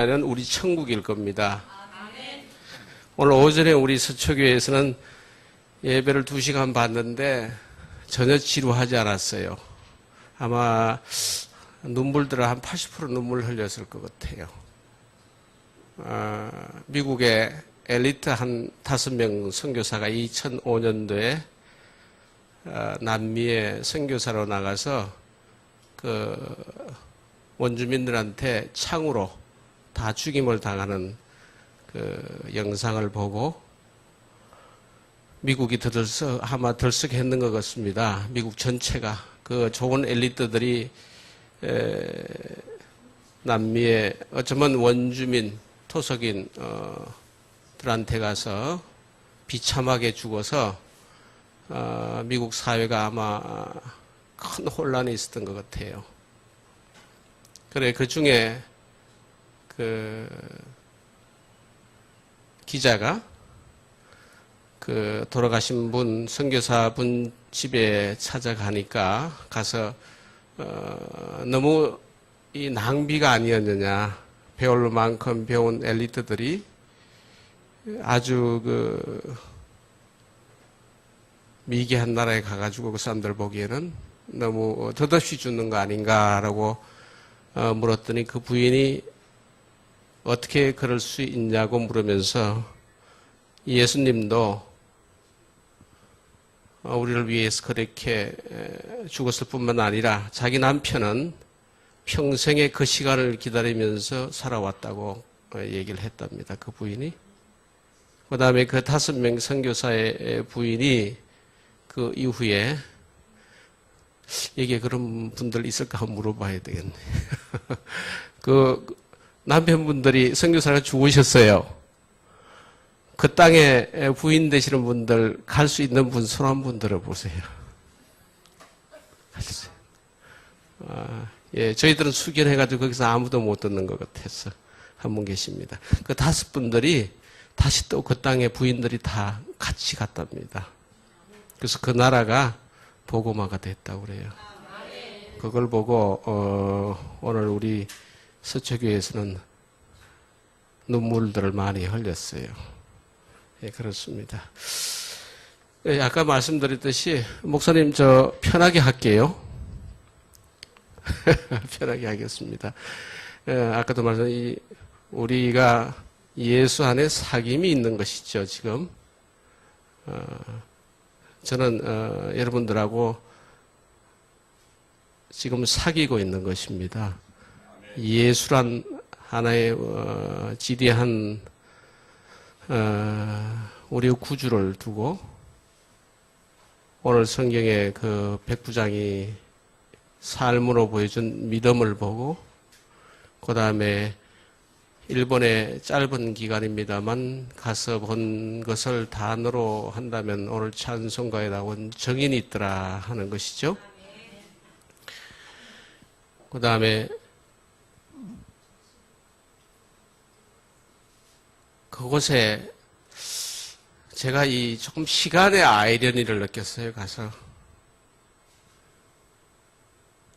는 우리 천국일 겁니다. 오늘 오전에 우리 서초교회에서는 예배를 2시간 봤는데 전혀 지루하지 않았어요. 아마 눈물들을 한 80% 눈물 흘렸을 것 같아요. 미국의 엘리트 한 5명 선교사가 2005년도에 남미에 선교사로 나가서 그 원주민들한테 창으로 다 죽임을 당하는 그 영상을 보고 미국이 아마 들썩했는 것 같습니다. 미국 전체가 그 좋은 엘리트들이 남미의 어쩌면 원주민 토속인 들한테 가서 비참하게 죽어서 미국 사회가 아마 큰 혼란이 있었던 것 같아요. 그래 그 중에 그 기자가 그 돌아가신 분 선교사분 집에 찾아가니까 가서 너무 이 낭비가 아니었느냐, 배울 만큼 배운 엘리트들이 아주 그 미개한 나라에 가가지고 그 사람들 보기에는 너무 덧없이 죽는 거 아닌가라고 물었더니 그 부인이 어떻게 그럴 수 있냐고 물으면서 예수님도 우리를 위해서 그렇게 죽었을 뿐만 아니라 자기 남편은 평생에 그 시간을 기다리면서 살아왔다고 얘기를 했답니다. 그 부인이. 그 다음에 그 5명 선교사의 부인이 그 이후에 이게 그런 분들 있을까 한번 물어봐야 되겠네. 그 남편분들이 선교사가 죽으셨어요. 그 땅에 부인 되시는 분들 갈 수 있는 분 손 한 분 들어보세요. 예, 저희들은 수견해가지고 거기서 아무도 못 듣는 것 같아서 한 분 계십니다. 그 5분들이 다시 또 그 땅에 부인들이 다 같이 갔답니다. 그래서 그 나라가 복음화가 됐다고 그래요. 그걸 보고 오늘 우리 서초교회에서는 눈물들을 많이 흘렸어요. 예, 그렇습니다. 예, 아까 말씀드렸듯이 목사님 저 편하게 할게요. 편하게 하겠습니다. 예, 아까도 말씀 우리가 예수 안에 사귐이 있는 것이죠. 지금 저는 여러분들하고 지금 사귀고 있는 것입니다. 예수란 하나의 지대한 우리의 구주를 두고 오늘 성경의 그 백부장이 삶으로 보여준 믿음을 보고 그 다음에 일본의 짧은 기간입니다만 가서 본 것을 단어로 한다면 오늘 찬송가에 나온 정인이 있더라 하는 것이죠. 그 다음에 그곳에 제가 이 조금 시간의 아이러니를 느꼈어요. 가서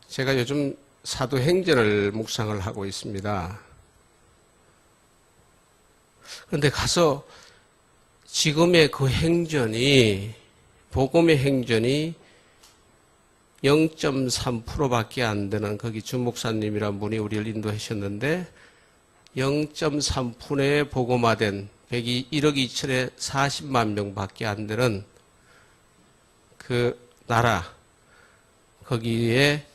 제가 요즘 사도행전을 묵상을 하고 있습니다. 그런데 가서 지금의 그 행전이 복음의 행전이 0.3%밖에 안 되는 거기 주목사님이란 분이 우리를 인도하셨는데 0.3%에 복음화된 1억 2천에 40만 명밖에 안 되는 그 나라 거기에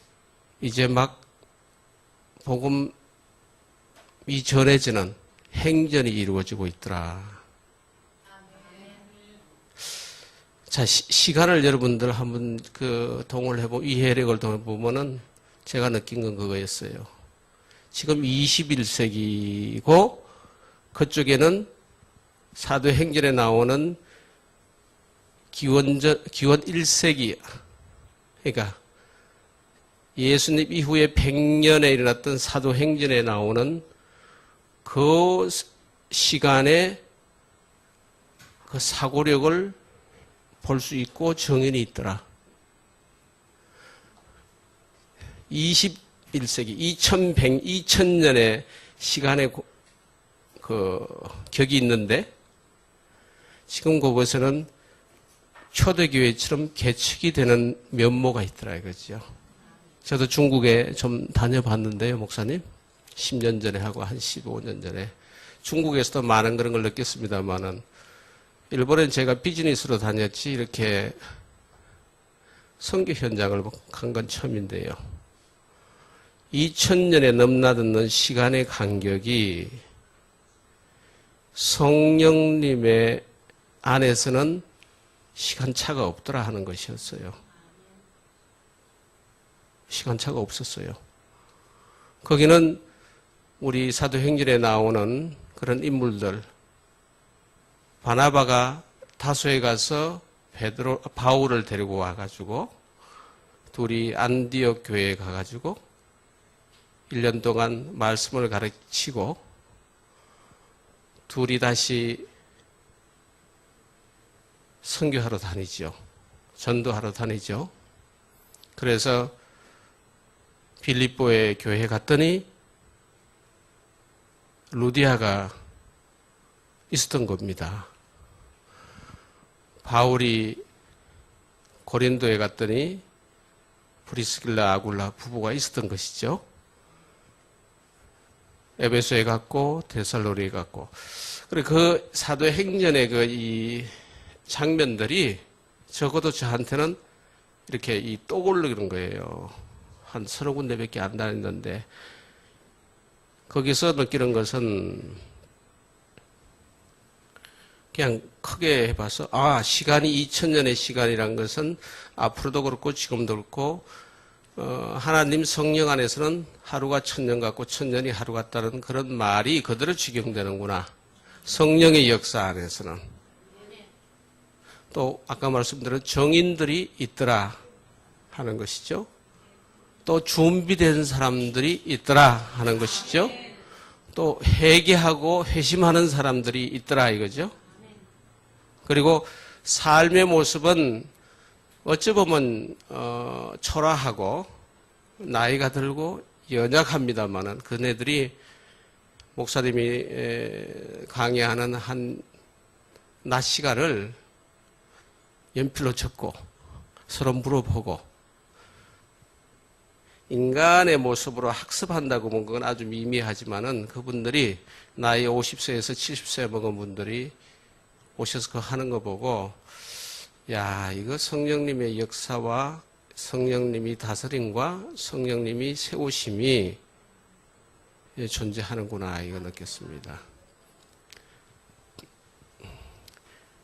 이제 막 복음이 전해지는 행전이 이루어지고 있더라. 자, 시간을 여러분들 한번 그 동원해보고 이해력을 동원해보면은 제가 느낀 건 그거였어요. 지금 21세기고 그쪽에는 사도행전에 나오는 기원 1세기 그러니까 예수님 이후에 100년에 일어났던 사도행전에 나오는 그 시간에 그 사고력을 볼 수 있고 정인이 있더라. 21세기 2100, 2000년의 시간의 격이 있는데 지금 그곳에는 초대교회처럼 개척이 되는 면모가 있더라 이거죠. 저도 중국에 좀 다녀봤는데요, 목사님. 10년 전에 하고 한 15년 전에. 중국에서도 많은 그런 걸 느꼈습니다만은, 일본엔 제가 비즈니스로 다녔지, 이렇게 선교 현장을 간 건 처음인데요. 2000년에 넘나드는 시간의 간격이 성령님의 안에서는 시간차가 없더라 하는 것이었어요. 시간차가 없었어요. 거기는 우리 사도행전에 나오는 그런 인물들, 바나바가 다소에 가서 바울을 데리고 와가지고 둘이 안디옥 교회에 가가지고 1년 동안 말씀을 가르치고 둘이 다시 선교하러 다니죠. 전도하러 다니죠. 그래서 빌립보의 교회에 갔더니 루디아가 있었던 겁니다. 바울이 고린도에 갔더니 브리스길라 아굴라 부부가 있었던 것이죠. 에베소에 갔고 데살로니에 갔고. 그리고 그 사도행전의 이 장면들이 적어도 저한테는 이렇게 떠오르는 거예요. 한 서너 군데밖에 안 다녔는데 거기서 느끼는 것은 그냥 크게 해봐서 시간이 2000년의 시간이란 것은 앞으로도 그렇고 지금도 그렇고 하나님 성령 안에서는 하루가 1000년 같고 1000년이 하루 같다는 그런 말이 그대로 적용되는구나. 성령의 역사 안에서는. 또 아까 말씀드린 정인들이 있더라 하는 것이죠. 또 준비된 사람들이 있더라 하는 것이죠. 또 회개하고 회심하는 사람들이 있더라 이거죠. 그리고 삶의 모습은 어찌 보면 초라하고 나이가 들고 연약합니다만은 그네들이 목사님이 강의하는 한 낮 시간을 연필로 적고 서로 물어보고 인간의 모습으로 학습한다고 보면 그건 아주 미미하지만은 그분들이 나이 50세에서 70세 먹은 분들이 오셔서 그거 하는 거 보고 야, 이거 성령님의 역사와 성령님이 다스림과 성령님이 세우심이 존재하는구나 이거 느꼈습니다.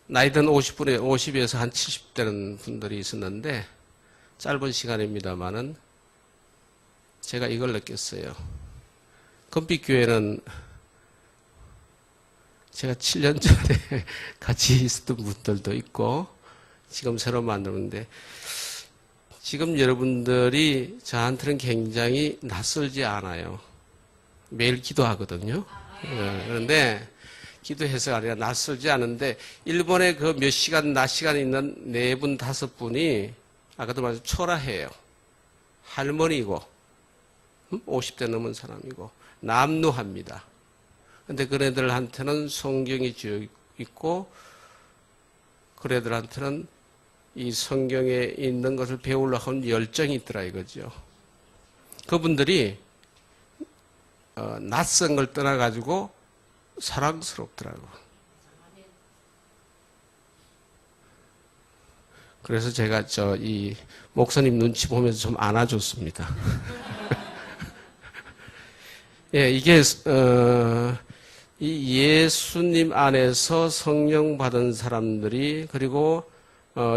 나이든 50에서 한 70되는 분들이 있었는데 짧은 시간입니다만은 제가 이걸 느꼈어요. 금빛교회는 제가 7년 전에 같이 있었던 분들도 있고 지금 새로 만드는데 지금 여러분들이 저한테는 굉장히 낯설지 않아요. 매일 기도하거든요. 그런데 기도해서가 아니라 낯설지 않은데 일본에 그 몇 시간, 낮 시간 있는 4분, 5분이 아까도 말씀 초라해요. 할머니고 50대 넘은 사람이고 남루합니다. 근데 그네들한테는 성경이 쥐어 있고 그네들한테는 이 성경에 있는 것을 배우려고 하는 열정이 있더라 이거죠. 그분들이 낯선 걸 떠나가지고 사랑스럽더라고. 그래서 제가 이 목사님 눈치 보면서 좀 안아줬습니다. 예, 이게 이 예수님 안에서 성령 받은 사람들이 그리고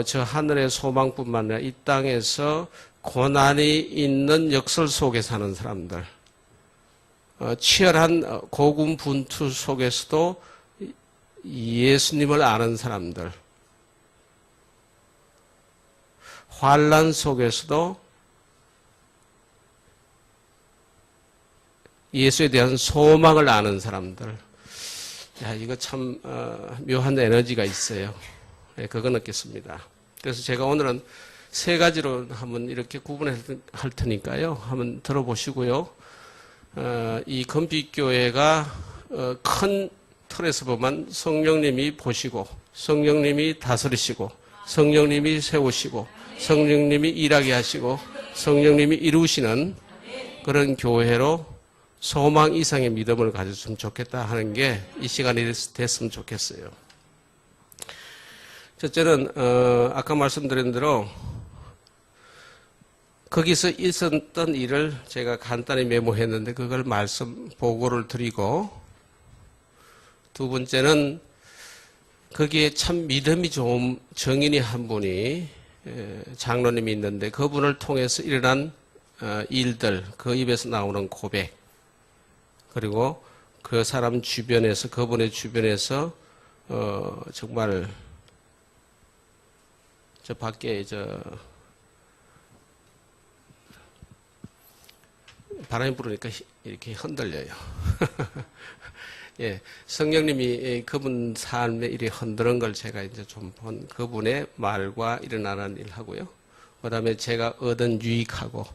저 하늘의 소망뿐만 아니라 이 땅에서 고난이 있는 역설 속에 사는 사람들, 치열한 고군분투 속에서도 예수님을 아는 사람들, 환난 속에서도 예수에 대한 소망을 아는 사람들. 야, 이거 참 묘한 에너지가 있어요. 네, 그거 느꼈습니다. 그래서 제가 오늘은 3가지로 한번 이렇게 구분할 테니까요. 한번 들어보시고요. 이 금빛교회가 큰 틀에서 보면 성령님이 보시고 성령님이 다스리시고 성령님이 세우시고 성령님이 일하게 하시고 성령님이 이루시는 그런 교회로 소망 이상의 믿음을 가졌으면 좋겠다 하는 게 이 시간이 됐으면 좋겠어요. 첫째는 아까 말씀드린 대로 거기서 있었던 일을 제가 간단히 메모했는데 그걸 보고를 드리고, 두 번째는 거기에 참 믿음이 좋은 정인이 한 분이 장로님이 있는데 그분을 통해서 일어난 일들, 그 입에서 나오는 고백, 그리고 그 사람 주변에서, 그분의 주변에서 정말 저 밖에 바람이 불으니까 이렇게 흔들려요. 예, 성령님이 그분 삶에 이렇게 흔드는 걸 제가 이제 좀 본 그분의 말과 일어나는 일 하고요. 그 다음에 제가 얻은 유익하고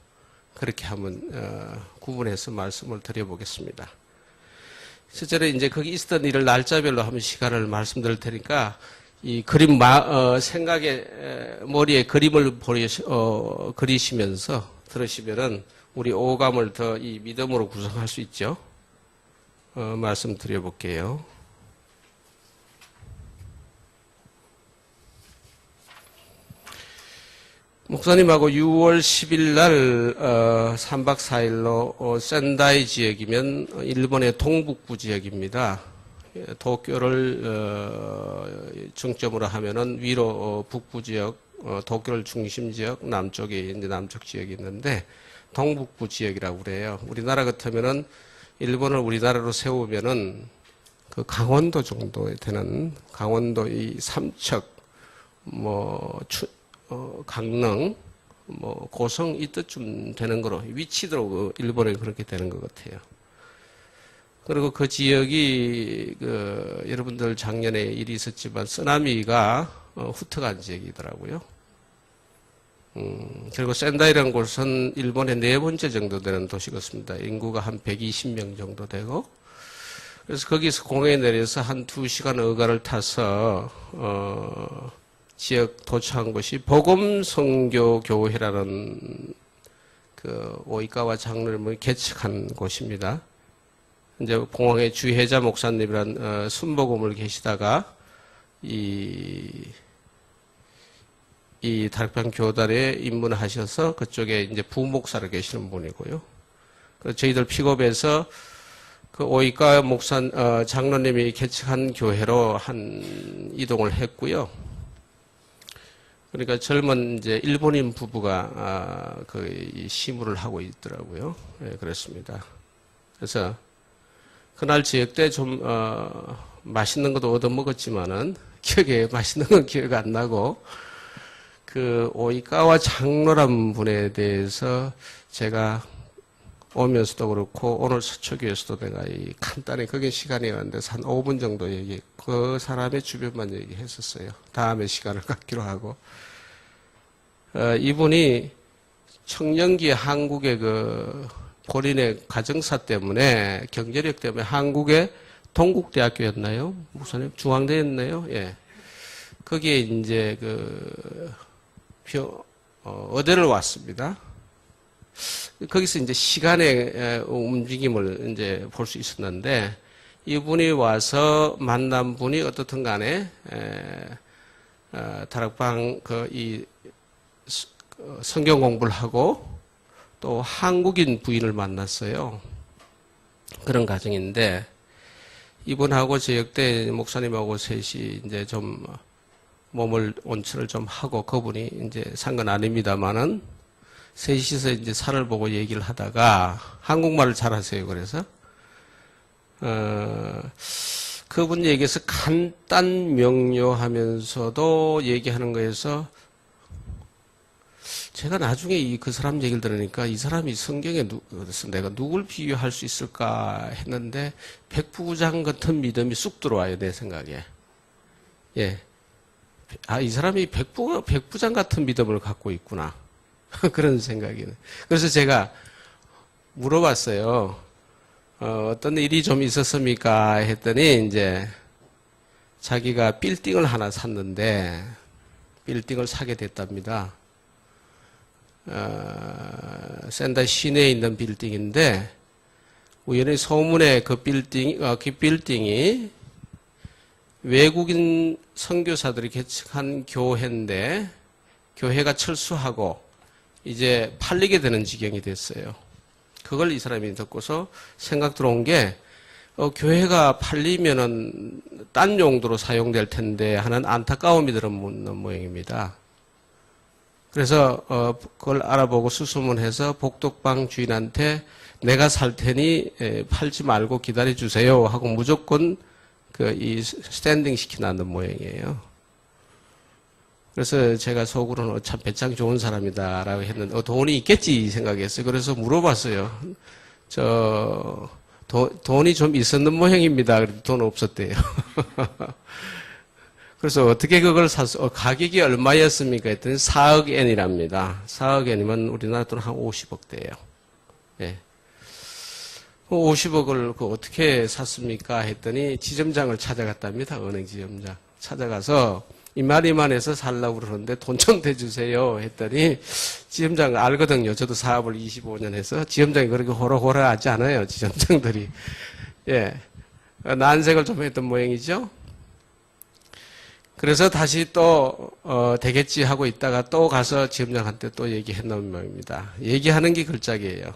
그렇게 한번 구분해서 말씀을 드려보겠습니다. 실제로 이제 거기 있었던 일을 날짜별로 한번 시간을 말씀드릴 테니까 이 그림 머리에 그림을 그리시면서 들으시면은 우리 오감을 더 이 믿음으로 구성할 수 있죠. 말씀드려 볼게요. 목사님하고 6월 10일 날 3박 4일로 센다이 지역이면 일본의 동북부 지역입니다. 도쿄를 중점으로 하면은 위로 북부 지역, 도쿄를 중심 지역, 남쪽에 이제 남쪽 지역이 있는데 동북부 지역이라고 그래요. 우리나라 같으면은 일본을 우리나라로 세우면은 그 강원도 정도 되는, 강원도의 삼척, 강릉, 고성 이때쯤 되는 거로 위치도 일본에 그렇게 되는 것 같아요. 그리고 그 지역이 여러분들 작년에 일이 있었지만 쓰나미가 후퇴한 지역이더라고요. 그리고 센다이라는 곳은 일본의 네 번째 정도 되는 도시 같습니다. 인구가 한 120명 정도 되고, 그래서 거기서 공항에 내려서 한 2시간 어가를 타서 지역 도착한 곳이 복음선교교회라는 그 오이카와 장로님이 개척한 곳입니다. 이제 공항에 주혜자 목사님이란 순복음을 계시다가 이 다락방 교단에 입문하셔서 그쪽에 이제 부목사로 계시는 분이고요. 그래서 저희들 픽업해서 그 오이카 장로님이 개척한 교회로 이동을 했고요. 그러니까 젊은 이제 일본인 부부가 그 시무를 하고 있더라고요. 네, 그렇습니다. 그래서 그날 지역 때 좀 맛있는 것도 얻어 먹었지만은 맛있는 건 기억 안 나고, 그 오이카와 장로란 분에 대해서 제가 오면서도 그렇고 오늘 서초교에서도 내가 간단히 그게 시간이었는데 한 5분 정도 그 사람의 주변만 얘기했었어요. 다음에 시간을 갖기로 하고, 이분이 청년기에 한국의 본인의 가정사 때문에, 경제력 때문에 한국의 동국대학교였나요? 목사님? 중앙대였나요? 예. 거기에 이제 의대를 왔습니다. 거기서 이제 시간의 움직임을 이제 볼 수 있었는데, 이분이 와서 만난 분이 어떻든 간에, 다락방 성경 공부를 하고, 또 한국인 부인을 만났어요. 그런 가정인데, 이분하고 저 역대 목사님하고 셋이 이제 좀 온천을 좀 하고, 그분이 이제 산 건 아닙니다만은, 셋이서 이제 산을 보고 얘기를 하다가, 한국말을 잘하세요. 그래서, 그분 얘기해서 간단 명료하면서도 얘기하는 거에서, 제가 나중에 그 사람 얘기를 들으니까 이 사람이 성경에 내가 누굴 비유할 수 있을까 했는데 백부장 같은 믿음이 쑥 들어와요, 내 생각에. 예. 이 사람이 백부장 같은 믿음을 갖고 있구나. 그런 생각이네. 그래서 제가 물어봤어요. 어떤 일이 좀 있었습니까? 했더니 이제 자기가 빌딩을 하나 샀는데 빌딩을 사게 됐답니다. 샌다 시내에 있는 빌딩인데 우연히 소문에 그 빌딩이 외국인 선교사들이 개척한 교회인데 교회가 철수하고 이제 팔리게 되는 지경이 됐어요. 그걸 이 사람이 듣고서 생각 들어온 게 교회가 팔리면은 딴 용도로 사용될 텐데 하는 안타까움이 들은 모양입니다. 그래서 그걸 알아보고 수소문해서 복덕방 주인한테 내가 살 테니 팔지 말고 기다려 주세요 하고 무조건 이 스탠딩 시켜놨는 모양이에요. 그래서 제가 속으로는 참 배짱 좋은 사람이다라고 했는데 돈이 있겠지 생각했어요. 그래서 물어봤어요. 돈이 좀 있었는 모양입니다. 그래도 돈 없었대요. 그래서 어떻게 그걸 샀어? 가격이 얼마였습니까? 했더니 4억 엔이랍니다. 4억 엔이면 우리나라 돈 한 50억대예요. 예. 50억을 어떻게 샀습니까? 했더니 지점장을 찾아갔답니다. 은행 지점장. 찾아가서 이만해서 살라고 그러는데 돈 좀 대주세요. 했더니 지점장 알거든요. 저도 사업을 25년 해서 지점장이 그렇게 호락호락 하지 않아요. 지점장들이. 예. 난색을 좀 했던 모양이죠. 그래서 다시 또 되겠지 하고 있다가 또 가서 지점장한테 또 얘기했는 모양입니다. 얘기하는 게 걸작이에요.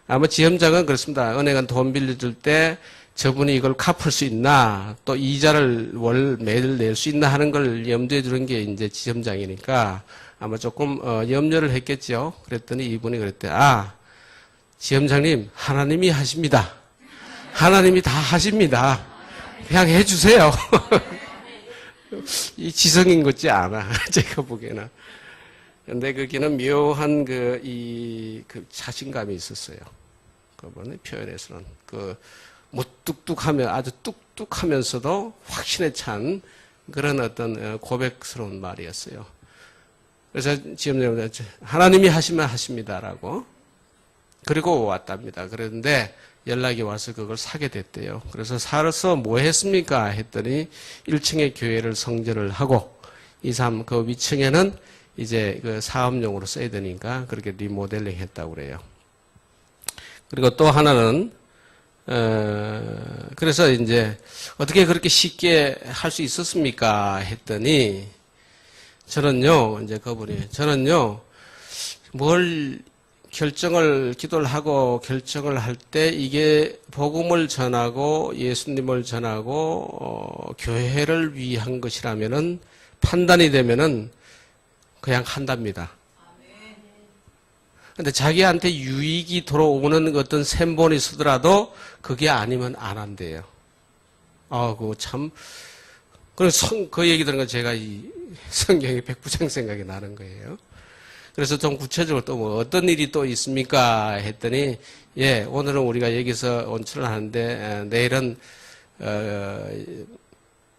아마 지점장은 그렇습니다. 은행은 돈 빌려줄 때 저분이 이걸 갚을 수 있나, 또 이자를 매일 낼 수 있나 하는 걸 염두에 두는 게 이제 지점장이니까 아마 조금 염려를 했겠죠. 그랬더니 이분이 그랬대. 지점장님, 하나님이 하십니다. 하나님이 다 하십니다. 그냥 해주세요. 이 지성인 것지 않아. 제가 보기에는. 근데 거기는 묘한 그 자신감이 있었어요. 그분의 표현에서는. 무뚝뚝하면, 아주 뚝뚝하면서도 확신에 찬 그런 어떤 고백스러운 말이었어요. 그래서 지점장님한테 하나님이 하시면 하십니다라고. 그리고 왔답니다. 그런데 연락이 와서 그걸 사게 됐대요. 그래서 사서 뭐 했습니까? 했더니 1층에 교회를 성전을 하고 2, 3, 그 위층에는 이제 그 사업용으로 써야 되니까 그렇게 리모델링 했다고 그래요. 그리고 또 하나는, 그래서 이제 어떻게 그렇게 쉽게 할 수 있었습니까? 했더니 저는요, 뭘 기도를 하고 결정을 할 때 이게 복음을 전하고 예수님을 전하고 교회를 위한 것이라면은 판단이 되면은 그냥 한답니다. 근데 자기한테 유익이 들어오는 어떤 셈본이 쓰더라도 그게 아니면 안 한대요. 그거 참, 그 얘기 들은 건 제가 이 성경의 백부장 생각이 나는 거예요. 그래서 좀 구체적으로 또 뭐 어떤 일이 또 있습니까? 했더니, 예, 오늘은 우리가 여기서 온천을 하는데, 내일은,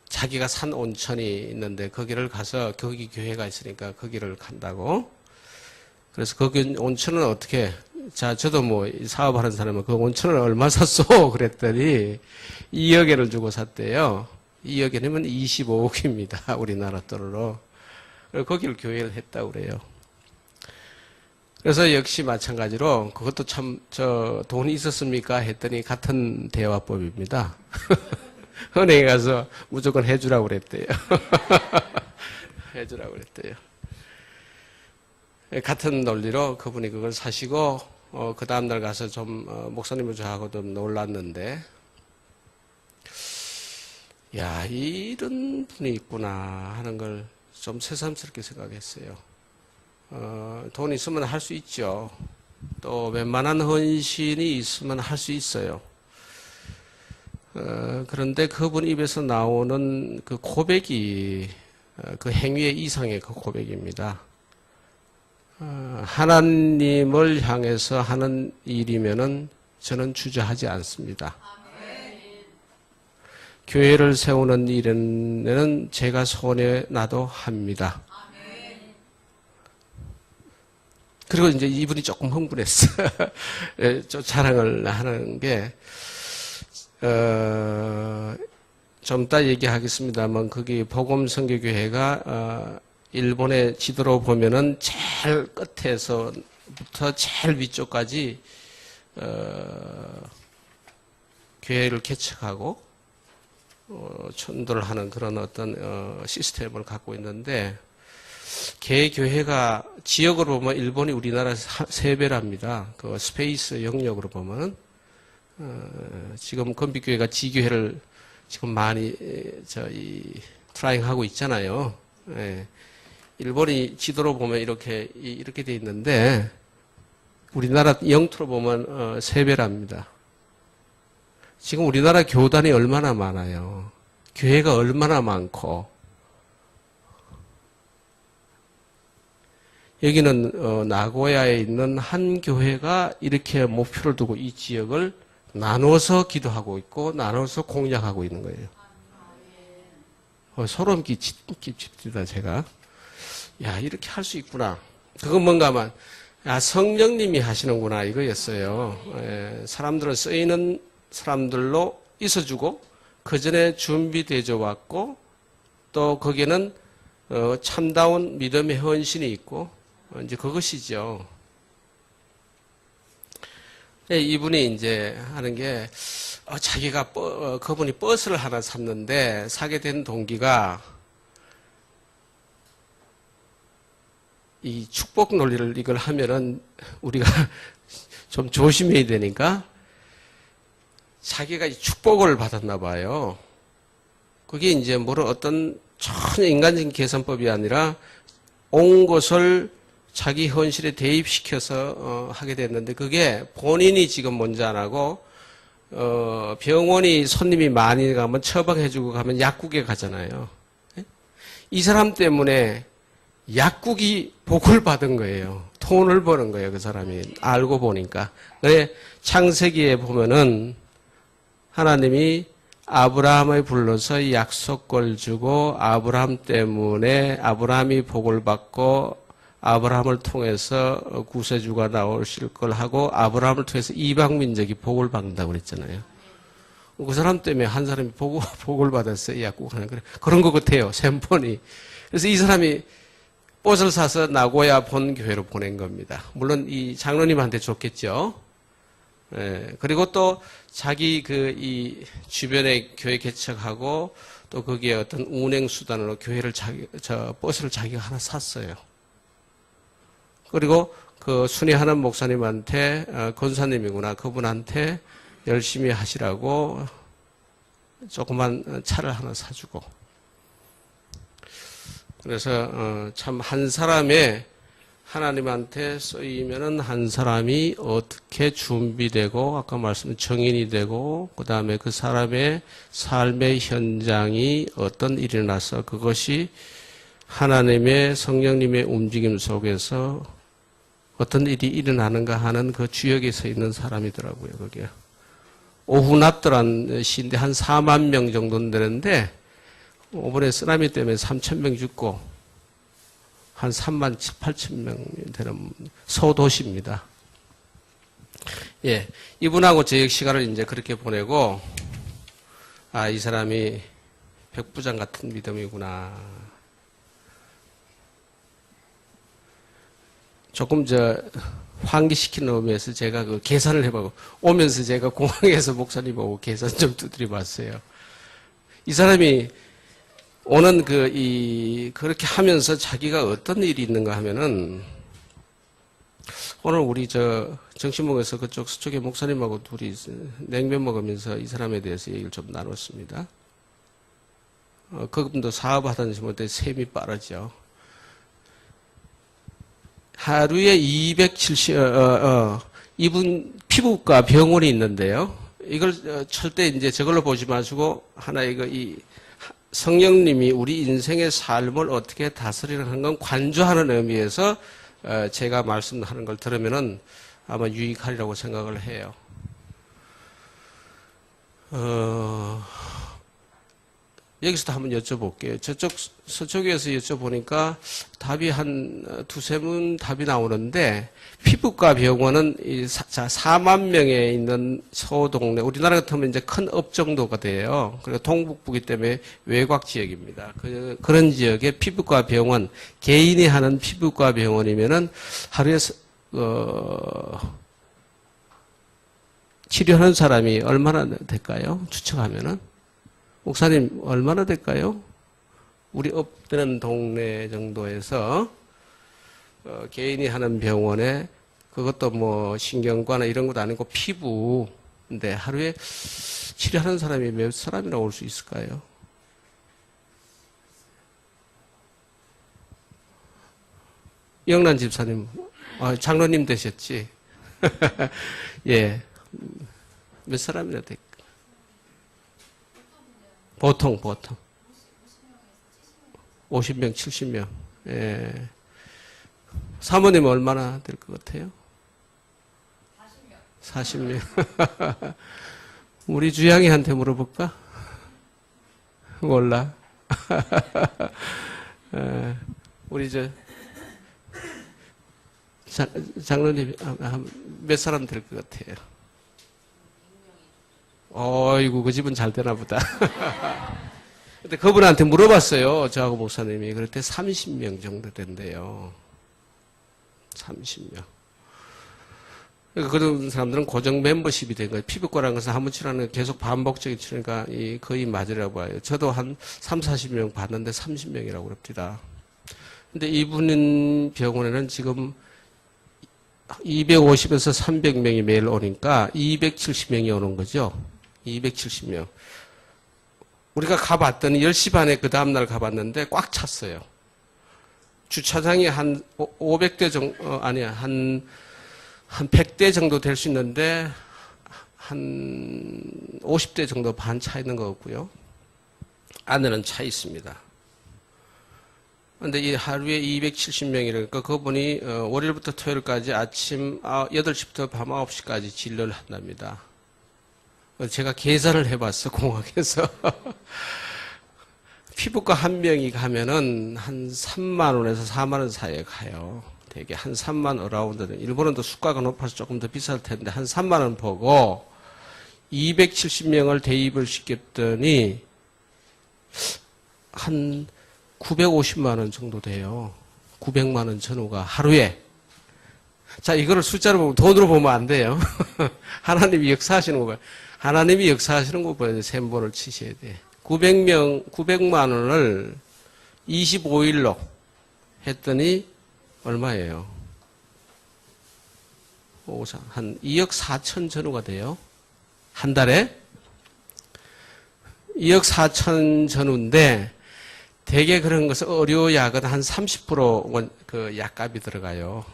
자기가 산 온천이 있는데, 거기를 가서, 거기 교회가 있으니까 거기를 간다고. 그래서 거기 온천은 어떻게, 저도 뭐 사업하는 사람은 그 온천을 얼마 샀어? 그랬더니, 2억 엔을 주고 샀대요. 2억 엔이면 25억입니다. 우리나라 돈으로. 거기를 교회를 했다고 그래요. 그래서 역시 마찬가지로 그것도 참 돈이 있었습니까? 했더니 같은 대화법입니다. 은행에 가서 무조건 해주라고 그랬대요. 해주라고 그랬대요. 같은 논리로 그분이 그걸 사시고 그 다음날 가서 좀 목사님을 저하고 좀 놀랐는데 야, 이런 분이 있구나 하는 걸 좀 새삼스럽게 생각했어요. 돈 있으면 할 수 있죠. 또 웬만한 헌신이 있으면 할 수 있어요. 그런데 그분 입에서 나오는 그 고백이 그 행위의 이상의 그 고백입니다. 하나님을 향해서 하는 일이면은 저는 주저하지 않습니다. 교회를 세우는 일에는 제가 손에 나도 합니다. 그리고 이제 이분이 조금 흥분했어. 예, 좀 자랑을 하는 게, 좀 이따 얘기하겠습니다만, 거기 복음선교교회가, 일본의 지도로 보면은 제일 끝에서부터 제일 위쪽까지, 교회를 개척하고, 전도를 하는 그런 어떤, 시스템을 갖고 있는데, 개교회가 지역으로 보면 일본이 우리나라 3배랍니다. 그 스페이스 영역으로 보면 지금 건빛교회가 지교회를 지금 많이 트라이하고 있잖아요. 예. 일본이 지도로 보면 이렇게 돼 있는데 우리나라 영토로 보면 3배랍니다. 지금 우리나라 교단이 얼마나 많아요. 교회가 얼마나 많고 여기는 나고야에 있는 한 교회가 이렇게 목표를 두고 이 지역을 나눠서 기도하고 있고 나눠서 공략하고 있는 거예요. 소름 끼칩니다 제가. 야 이렇게 할 수 있구나. 그건 뭔가만 성령님이 하시는구나 이거였어요. 사람들은 쓰이는 사람들로 있어주고 그 전에 준비되어 왔고 또 거기에는 참다운 믿음의 헌신이 있고 이제 그것이죠. 이분이 이제 하는 게, 자기가, 그분이 버스를 하나 샀는데, 사게 된 동기가, 이 축복 논리를 이걸 하면은, 우리가 좀 조심해야 되니까, 자기가 이 축복을 받았나 봐요. 그게 이제 뭐로 어떤 전혀 인간적인 계산법이 아니라, 온 것을 자기 현실에 대입시켜서 하게 됐는데 그게 본인이 지금 먼저 안 하고 병원이 손님이 많이 가면 처방해주고 가면 약국에 가잖아요. 이 사람 때문에 약국이 복을 받은 거예요. 돈을 버는 거예요. 그 사람이 알고 보니까. 그래 창세기에 보면은 하나님이 아브라함을 불러서 약속을 주고 아브라함 때문에 아브라함이 복을 받고 아브라함을 통해서 구세주가 나오실 걸 하고 아브라함을 통해서 이방 민족이 복을 받는다고 그랬잖아요. 그 사람 때문에 한 사람이 복을 받았어요. 약국 하는 그런 것 같아요. 샘폰이. 그래서 이 사람이 꽃을 사서 나고야 본교회로 보낸 겁니다. 물론 이 장로님한테 줬겠죠. 예, 그리고 또 자기 이 주변에 교회 개척하고 또 거기에 어떤 운행 수단으로 교회를 버스를 자기가 하나 샀어요. 그리고 그 순회하는 목사님한테 권사님이구나 그분한테 열심히 하시라고 조그만 차를 하나 사주고 그래서 참 한 사람의 하나님한테 쓰이면은 한 사람이 어떻게 준비되고 아까 말씀드린 정인이 되고 그 다음에 그 사람의 삶의 현장이 어떤 일이 일어나서 그것이 하나님의 성령님의 움직임 속에서 어떤 일이 일어나는가 하는 그 주역에 서 있는 사람이더라고요, 거기에. 오후납더란 시인데 한 4만 명 정도는 되는데, 이번에 쓰나미 때문에 3천 명 죽고, 한 3만 8천 명 되는 소도시입니다. 예. 이분하고 저녁 시간을 이제 그렇게 보내고, 이 사람이 백부장 같은 믿음이구나. 조금 환기시키는 의미에서 제가 그 계산을 해보고, 오면서 제가 공항에서 목사님 보고 계산 좀 두드려 봤어요. 이 사람이 오는 그렇게 하면서 자기가 어떤 일이 있는가 하면은, 오늘 우리 정신목에서 서쪽에 목사님하고 둘이 냉면 먹으면서 이 사람에 대해서 얘기를 좀 나눴습니다. 그분도 사업하다는 시간에 셈이 빠르죠. 하루에 270, 이분 피부과 병원이 있는데요. 이걸 절대 이제 저걸로 보지 마시고, 하나 이 성령님이 우리 인생의 삶을 어떻게 다스리는 건 관조하는 의미에서 제가 말씀하는 걸 들으면은 아마 유익하리라고 생각을 해요. 여기서도 한번 여쭤볼게요. 서쪽에서 여쭤보니까 답이 한 두세 문 답이 나오는데, 피부과 병원은 4만 명에 있는 소동네, 우리나라 같으면 이제 큰 업 정도가 돼요. 그리고 동북부기 때문에 외곽 지역입니다. 그런 지역에 피부과 병원, 개인이 하는 피부과 병원이면은 하루에, 치료하는 사람이 얼마나 될까요? 추측하면은. 목사님, 얼마나 될까요? 우리 업되는 동네 정도에서, 개인이 하는 병원에, 그것도 뭐, 신경과나 이런 것도 아니고 피부인데, 하루에 치료하는 사람이 몇 사람이나 올 수 있을까요? 영란 집사님, 장로님 되셨지? 예. 몇 사람이나 될까요? 보통. 50명, 70명. 예. 사모님 얼마나 될 것 같아요? 40명. 우리 주양이한테 물어볼까? 몰라. 우리 장로님 몇 사람 될 것 같아요? 어이구, 그 집은 잘 되나 보다. 근데 그분한테 물어봤어요. 저하고 목사님이. 그럴 때 30명 정도 된대요. 30명. 그러니까 그런 사람들은 고정 멤버십이 된 거예요. 피부과라는 것은 한번 치료하는 계속 반복적인 치료니까 거의 맞으라고 봐요. 저도 한 3, 40명 봤는데 30명이라고 그럽니다. 근데 이분 병원에는 지금 250에서 300명이 매일 오니까 270명이 오는 거죠. 270명. 우리가 가봤더니 10시 반에 그 다음날 가봤는데 꽉 찼어요. 주차장이 한 500대 정도, 한 100대 정도 될 수 있는데 한 50대 정도 반 차 있는 것 같고요. 안에는 차 있습니다. 근데 이 하루에 270명이니까 그분이 월요일부터 토요일까지 아침 8시부터 밤 9시까지 진료를 한답니다. 제가 계산을 해봤어, 공학에서. 피부과 한 명이 가면은 한 3만 원에서 4만 원 사이에 가요. 되게 한 3만 어라운드. 일본은 또 수가가 높아서 조금 더 비쌀 텐데 한 3만 원 보고 270명을 대입을 시켰더니 한 950만 원 정도 돼요. 900만 원 전후가 하루에. 자, 이거를 숫자로 보면 돈으로 보면 안 돼요. 하나님이 역사하시는 거 봐요. 하나님이 역사하시는 거 봐요. 셈본을 치셔야 돼. 900만 원을 25일로 했더니 얼마예요? 한 2억 4천 전후가 돼요. 한 달에 2억 4천 전후인데 대개 그런 것은 의료약은 한 30% 그 약값이 들어가요.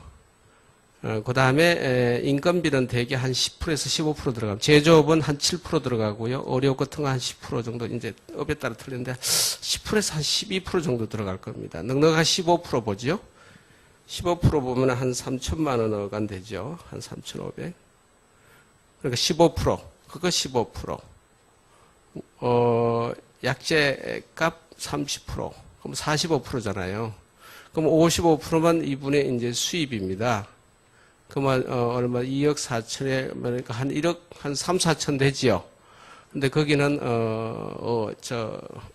그 다음에 인건비는 대개 한 10%에서 15% 들어가고, 제조업은 한 7% 들어가고요. 의료 같은 거 한 10% 정도, 이제 업에 따라 틀리는데 10%에서 한 12% 정도 들어갈 겁니다. 넉넉한 15% 보죠. 15% 보면 한 3천만 원어간 되죠. 한 3,500. 그러니까 15%. 그거 15%. 약제값 30%. 그럼 45%잖아요. 그럼 55%만 이분의 이제 수입입니다. 그러면 얼마 2억 4천에 그러니까 한 1억 한 3, 4천 되지요. 근데 거기는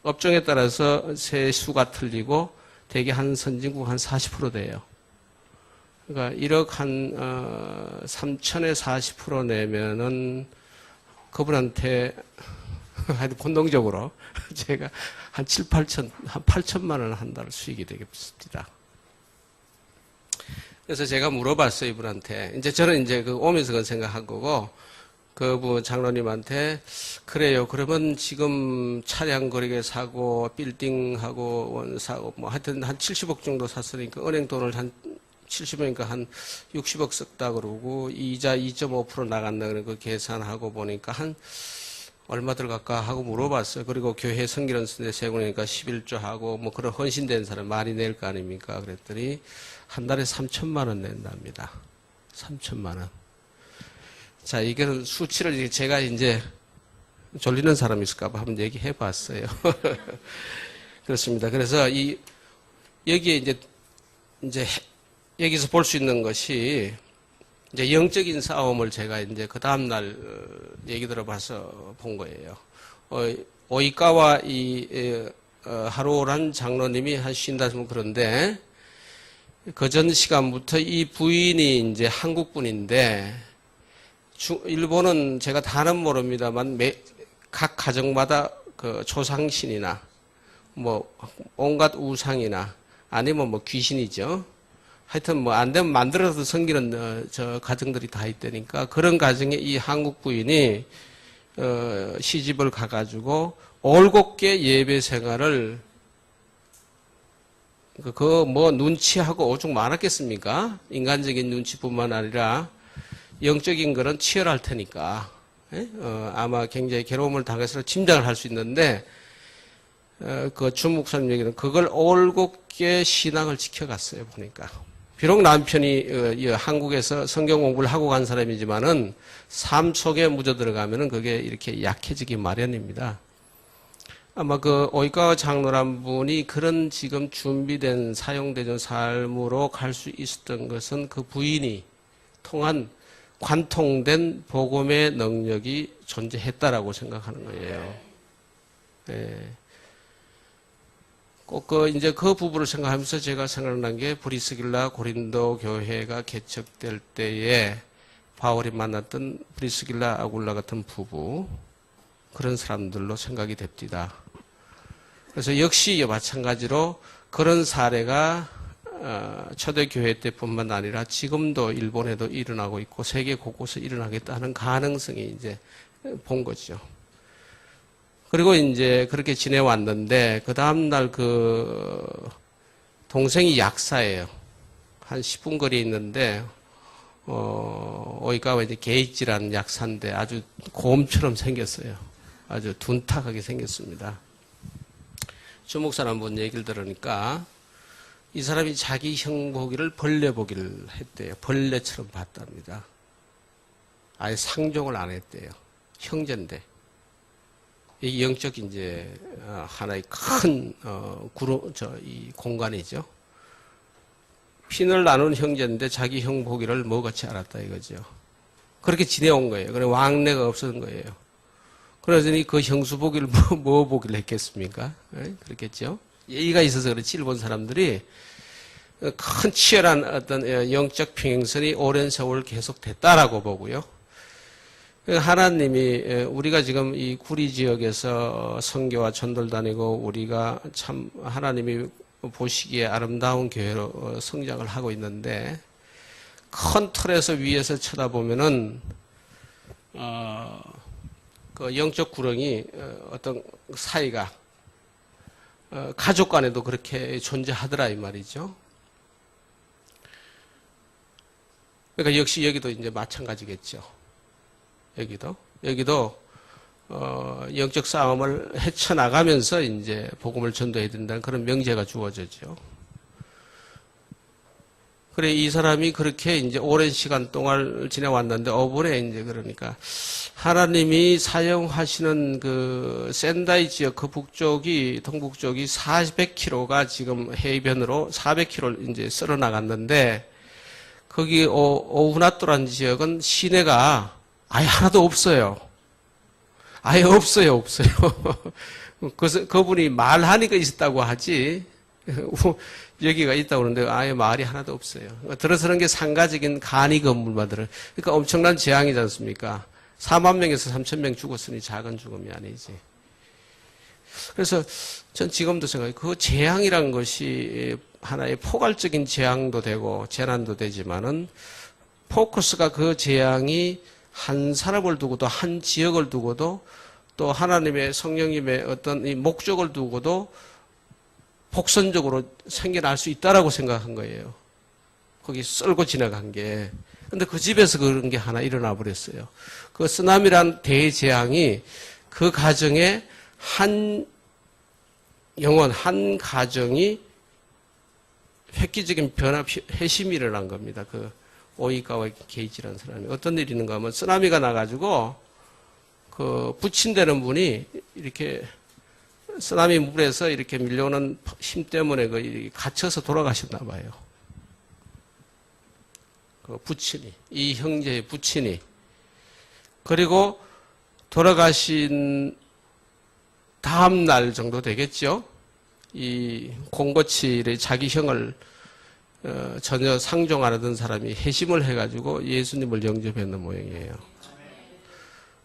업종에 따라서 세수가 틀리고 대개 한 선진국 한 40% 돼요. 그러니까 1억 한 3천에 40% 내면은 그분한테 하여튼 본능적으로 제가 한 7, 8천, 한 8천만 원 한 달 수익이 되겠습니다. 그래서 제가 물어봤어요, 이분한테. 이제 저는 이제 그 오면서 그건 생각한 거고, 그분 장로님한테, 그래요. 그러면 지금 차량 거리게 사고, 빌딩하고, 원 사고, 뭐 하여튼 한 70억 정도 샀으니까, 은행 돈을 한 70억이니까 한 60억 썼다 그러고, 이자 2.5% 나간다 그러고, 그 계산하고 보니까 한 얼마 들어갈까 하고 물어봤어요. 그리고 교회 성기론 세고 나니까 11조 하고, 뭐 그런 헌신된 사람 많이 낼 거 아닙니까? 그랬더니, 한 달에 3천만 원 낸답니다. 3천만 원. 자, 이거는 수치를 제가 이제 졸리는 사람이 있을까봐 한번 얘기해 봤어요. 그렇습니다. 그래서 여기에 이제 여기서 볼 수 있는 것이 이제 영적인 싸움을 제가 이제 그 다음날 얘기 들어봐서 본 거예요. 오이카와 하루란 장로님이 하신다 면 그런데 그 전 시간부터 이 부인이 이제 한국 분인데 일본은 제가 다는 모릅니다만 각 가정마다 그 조상신이나 뭐 온갖 우상이나 아니면 뭐 귀신이죠. 하여튼 뭐 안 되면 만들어서 섬기는 저 가정들이 다 있다니까 그런 가정에 이 한국 부인이 시집을 가가지고 올곧게 예배 생활을 그 뭐 눈치하고 오죽 많았겠습니까? 인간적인 눈치뿐만 아니라 영적인 거는 치열할 테니까 아마 굉장히 괴로움을 당해서 짐작을 할 수 있는데 그 주목사님 얘기는 그걸 올곧게 신앙을 지켜갔어요 보니까. 비록 남편이 한국에서 성경 공부를 하고 간 사람이지만은 삶 속에 묻어 들어가면은 그게 이렇게 약해지기 마련입니다. 아마 그 오이카와 장로란 분이 그런 지금 준비된 사용되는 삶으로 갈 수 있었던 것은 그 부인이 통한 관통된 복음의 능력이 존재했다라고 생각하는 거예요. 예. 꼭 이제 그 부분을 생각하면서 제가 생각난 게 브리스길라 고린도 교회가 개척될 때에 바울이 만났던 브리스길라 아굴라 같은 부부 그런 사람들로 생각이 됩니다. 그래서 역시 마찬가지로 그런 사례가 초대교회 때뿐만 아니라 지금도 일본에도 일어나고 있고 세계 곳곳에 일어나겠다는 가능성이 이제 본 거죠. 그리고 이제 그렇게 지내왔는데 그 다음날 그 동생이 약사예요. 한 10분 거리에 있는데 오이카와 이제 게이지라는 약사인데 아주 곰처럼 생겼어요. 아주 둔탁하게 생겼습니다. 주목사람 한번 얘기를 들으니까 이 사람이 자기 형 보기를 벌레 보기를 했대요. 벌레처럼 봤답니다. 아예 상종을 안 했대요. 형제인데. 이 영적 이제 하나의 큰 이 공간이죠. pin을 나눈 형제인데 자기 형 보기를 뭐같이 알았다 이거죠. 그렇게 지내온 거예요. 그래 왕래가 없었던 거예요. 그러더니 그 형수 보기를 뭐 보기를 했겠습니까? 그렇겠죠. 예의가 있어서 그렇지 일본 사람들이 큰 치열한 어떤 영적 평행선이 오랜 세월 계속됐다라고 보고요. 하나님이 우리가 지금 이 구리 지역에서 선교와 전도를 다니고 우리가 참 하나님이 보시기에 아름다운 교회로 성장을 하고 있는데 큰 틀에서 위에서 쳐다보면은 그 영적 구렁이 어떤 사이가 가족 간에도 그렇게 존재하더라 이 말이죠. 그러니까 역시 여기도 이제 마찬가지겠죠. 여기도 영적 싸움을 헤쳐나가면서 이제 복음을 전도해야 된다는 그런 명제가 주어졌죠. 그래 이 사람이 그렇게 이제 오랜 시간 동안 지내왔는데 어번에 이제 그러니까 하나님이 사용하시는 그 센다이 지역 그 북쪽이 동북쪽이 400km가 지금 해변으로 400km를 이제 쓸어 나갔는데 거기 오후나토라는 지역은 시내가 아예 하나도 없어요. 아예 없어요. 그래서 그분이 말하니까 있었다고 하지 여기가 있다고 그러는데 아예 말이 하나도 없어요. 들어서는 게 상가적인 간이 건물만 들어요. 그러니까 엄청난 재앙이지 않습니까? 4만 명에서 3천 명 죽었으니 작은 죽음이 아니지. 그래서 전 지금도 생각해요. 그 재앙이란 것이 하나의 포괄적인 재앙도 되고 재난도 되지만은 포커스가 그 재앙이 한 사람을 두고도 한 지역을 두고도 또 하나님의 성령님의 어떤 이 목적을 두고도 복선적으로 생겨날 수 있다라고 생각한 거예요. 거기 썰고 지나간 게. 근데 그 집에서 그런 게 하나 일어나 버렸어요. 그 쓰나미란 대재앙이 그 가정에 한 영혼, 한 가정이 획기적인 변화, 회심이 일어난 겁니다. 그 오이카와 게이지라는 사람이. 어떤 일이 있는가 하면 쓰나미가 나가지고 그 부친되는 분이 이렇게 쓰나미 물에서 이렇게 밀려오는 힘 때문에 그 갇혀서 돌아가셨나 봐요. 그 부친이, 이 형제의 부친이. 그리고 돌아가신 다음 날 정도 되겠죠. 이 공고칠의 자기 형을 전혀 상종 안 하던 사람이 회심을 해가지고 예수님을 영접했는 모양이에요.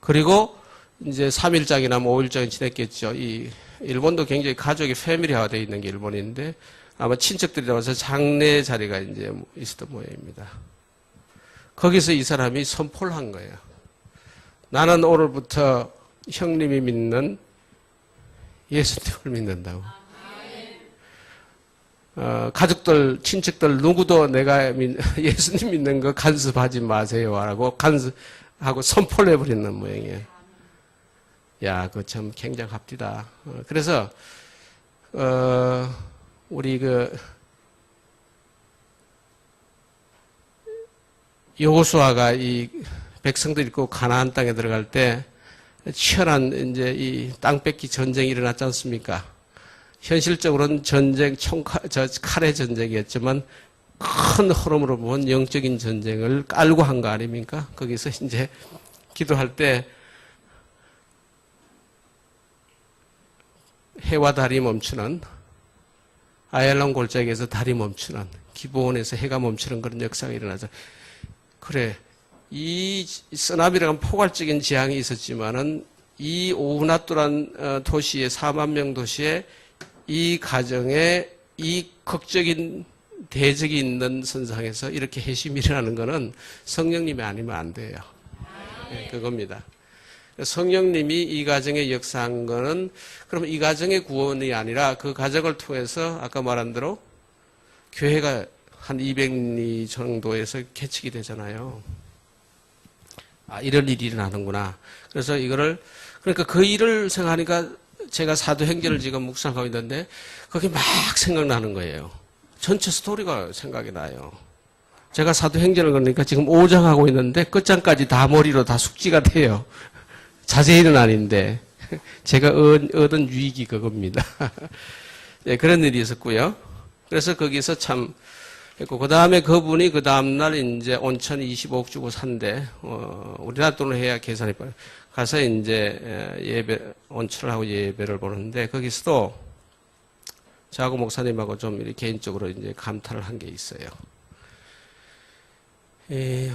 그리고 이제 3일장이나 5일장이 지냈겠죠. 이 일본도 굉장히 가족이 패밀리화가 되어 있는 게 일본인데 아마 친척들이 나와서 장례 자리가 이제 있었던 모양입니다. 거기서 이 사람이 선포를 한 거예요. 나는 오늘부터 형님이 믿는 예수님을 믿는다고. 가족들, 친척들 누구도 내가 예수님 믿는 거 간섭하지 마세요. 라고 간섭하고 선포를 해버리는 모양이에요. 야, 그거 참 굉장합디다. 그래서, 우리 여호수아가 이 백성들 입고 가나안 땅에 들어갈 때 치열한 이제 이 땅 뺏기 전쟁이 일어났지 않습니까? 현실적으로는 전쟁, 칼의 전쟁이었지만 큰 흐름으로 보면 영적인 전쟁을 깔고 한 거 아닙니까? 거기서 이제 기도할 때 해와 달이 멈추는 아얄론 골짜기에서 달이 멈추는 기브온에서 해가 멈추는 그런 역사가 일어나죠. 그래, 이 쓰나미라는 포괄적인 재앙이 있었지만은 이 오우나뚜란 도시의 4만 명 도시에 이 가정에 이 극적인 대적이 있는 선상에서 이렇게 회심이 일어나는 것은 성령님이 아니면 안 돼요. 네, 그겁니다. 성령님이 이 가정에 역사한 거는 그러면 이 가정의 구원이 아니라 그 가정을 통해서 아까 말한 대로 교회가 한 200리 정도에서 개척이 되잖아요. 아, 이런 일이 일어나는구나. 그래서 이거를 그러니까 그 일을 생각하니까 제가 사도행전을 지금 묵상하고 있는데 그게 막 생각나는 거예요. 전체 스토리가 생각이 나요. 제가 사도행전을 그러니까 지금 5장 하고 있는데 끝장까지 다 머리로 다 숙지가 돼요. 자세히는 아닌데 제가 얻은 유익이 그겁니다. 네, 그런 일이 있었고요. 그래서 거기서 참 했고 그 다음에 그분이 그 다음날 이제 온천 25억 주고 산대. 우리나라 돈을 해야 계산이 빠요. 가서 이제 예배 온천을 하고 예배를 보는데 거기서도 저하고 목사님하고 좀 이렇게 개인적으로 이제 감탄을 한 게 있어요.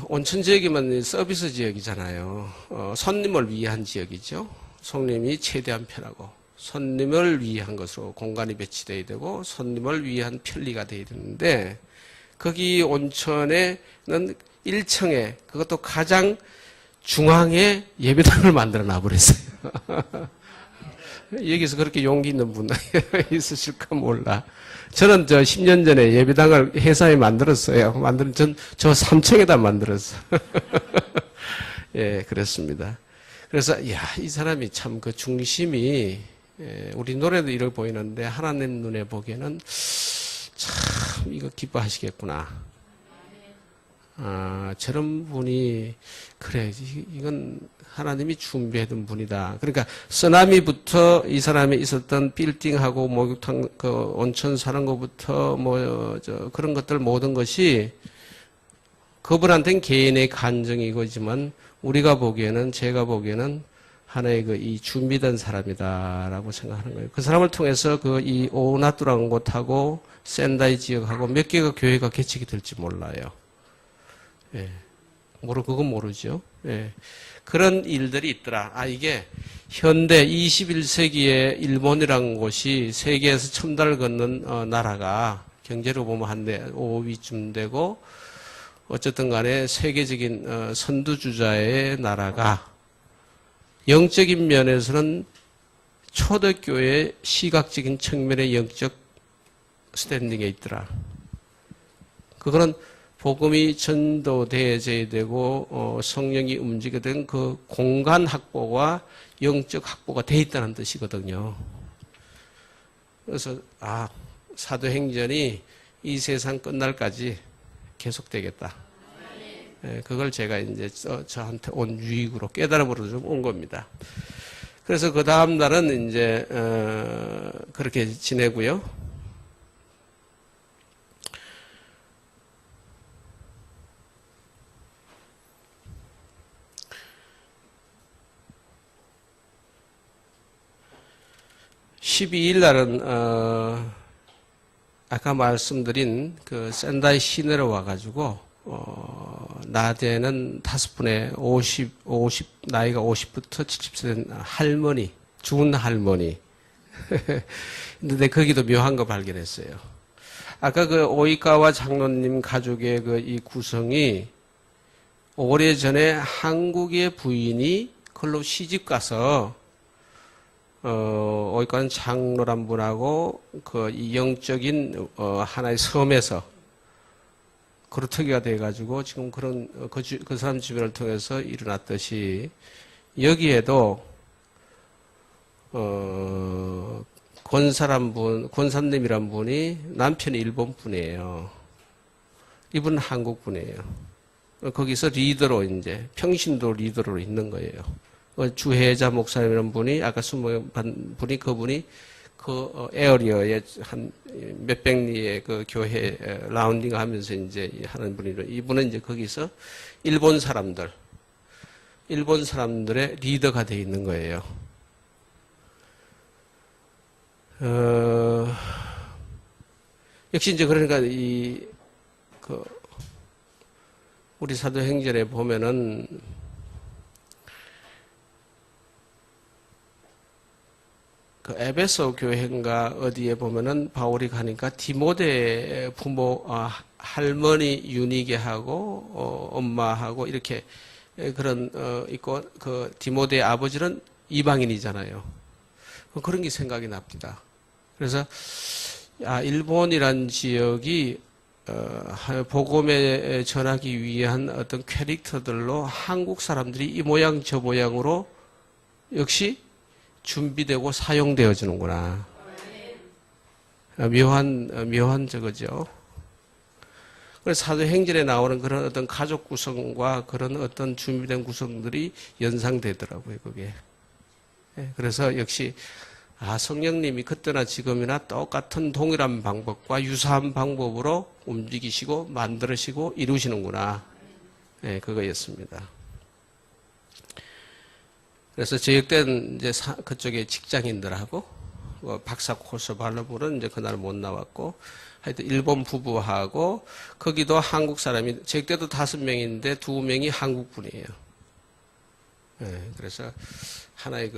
온천 지역이면 서비스 지역이잖아요. 손님을 위한 지역이죠. 손님이 최대한 편하고 손님을 위한 것으로 공간이 배치되어야 되고 손님을 위한 편리가 되어야 되는데 거기 온천에는 1층에 그것도 가장 중앙에 예배당을 만들어 놔버렸어요. 여기서 그렇게 용기 있는 분 있으실까 몰라. 저는 10년 전에 예배당을 회사에 만들었어요. 저 3층에다 만들었어. 예, 그렇습니다. 그래서, 이 사람이 참 그 중심이, 우리 노래도 이렇게 보이는데, 하나님 눈에 보기에는 참 이거 기뻐하시겠구나. 아, 저런 분이, 그래, 이건 하나님이 준비해둔 분이다. 그러니까, 쓰나미부터 이 사람이 있었던 빌딩하고 목욕탕, 온천 사는 것부터 그런 것들 모든 것이 그분한테는 개인의 간증이거지만 우리가 보기에는, 제가 보기에는 하나의 이 준비된 사람이다라고 생각하는 거예요. 그 사람을 통해서 이 오나뚜라는 곳하고 센다이 지역하고 몇 개가 교회가 개척이 될지 몰라요. 예. 그건 모르죠. 예. 그런 일들이 있더라. 이게 현대 21세기의 일본이라는 곳이 세계에서 첨단을 걷는 나라가 경제로 보면 한 5위쯤 되고 어쨌든 간에 세계적인 선두주자의 나라가 영적인 면에서는 초대교회의 시각적인 측면의 영적 스탠딩에 있더라. 그거는 복음이 전도되어져야 되고 성령이 움직이던 그 공간 확보와 영적 확보가 돼 있다는 뜻이거든요. 그래서 사도행전이 이 세상 끝날까지 계속되겠다. 그걸 제가 이제 저한테 온 유익으로 깨달음으로 좀 온 겁니다. 그래서 그 다음 날은 이제 그렇게 지내고요. 12일 날은 아까 말씀드린 그 센다이 시내로 와가지고 낮에는 5분에 50 나이가 50부터 70세 된 할머니, 죽은 할머니. 근데 거기도 묘한 거 발견했어요. 아까 그 오이카와 장로님 가족의 그 이 구성이 오래전에 한국의 부인이 그걸로 시집 가서 오이카는 장로란 분하고 그 이 영적인 하나의 섬에서 그루터기가 돼가지고 지금 그런 그 사람 주변을 통해서 일어났듯이 여기에도 권사님이란 분이 남편이 일본 분이에요. 이분은 한국 분이에요. 거기서 리더로 이제 평신도 리더로 있는 거예요. 주혜자 목사님이라는 분이 아까 수모한 분이 그분이 그 에어리어에 한 몇백 리의 그 교회 라운딩 하면서 이제 하는 분이로 이분은 이제 거기서 일본 사람들의 리더가 돼 있는 거예요. 역시 이제 그러니까 우리 사도행전에 보면은 그 에베소 교회인가 어디에 보면은 바울이 가니까 디모데 부모 할머니 유니게 하고 엄마하고 이렇게 그런 있고 그 디모데의 아버지는 이방인이잖아요. 그런 게 생각이 납니다. 그래서 일본이란 지역이 복음에 전하기 위한 어떤 캐릭터들로 한국 사람들이 이 모양 저 모양으로 역시 준비되고 사용되어지는구나. 묘한 저거죠. 그래서 사도행전에 나오는 그런 어떤 가족 구성과 그런 어떤 준비된 구성들이 연상되더라고요, 그게. 그래서 역시, 성령님이 그때나 지금이나 똑같은 동일한 방법과 유사한 방법으로 움직이시고, 만들으시고, 이루시는구나. 그거였습니다. 그래서 저녁 때는 이제 그쪽에 직장인들하고 박사 코스 발로물은 이제 그날 못 나왔고 하여튼 일본 부부하고 거기도 한국 사람이 저녁 때도 5명인데 2명이 한국 분이에요. 그래서 하나의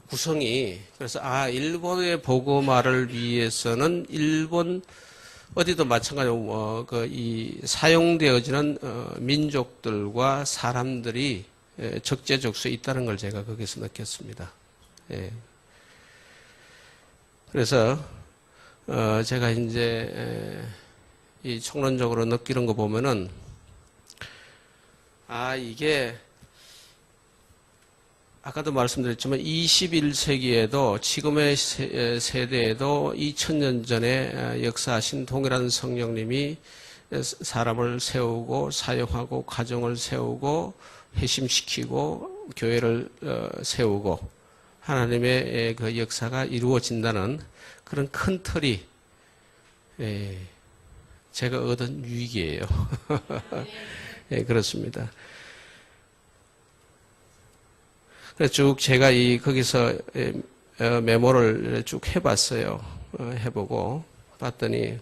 구성이 그래서 일본의 복음화를 위해서는 일본 어디도 마찬가지로 이 사용되어지는 민족들과 사람들이 적재적소에 있다는 걸 제가 거기서 느꼈습니다. 그래서 제가 이제 이 총론적으로 느끼는 거 보면은 이게 아까도 말씀드렸지만 21세기에도 지금의 세대에도 2000년 전에 역사하신 동일한 성령님이 사람을 세우고 사용하고 가정을 세우고 회심시키고 교회를 세우고 하나님의 그 역사가 이루어진다는 그런 큰 틀이 제가 얻은 유익이에요. 그렇습니다. 그래서 쭉 제가 거기서 메모를 쭉 해봤어요. 해보고 봤더니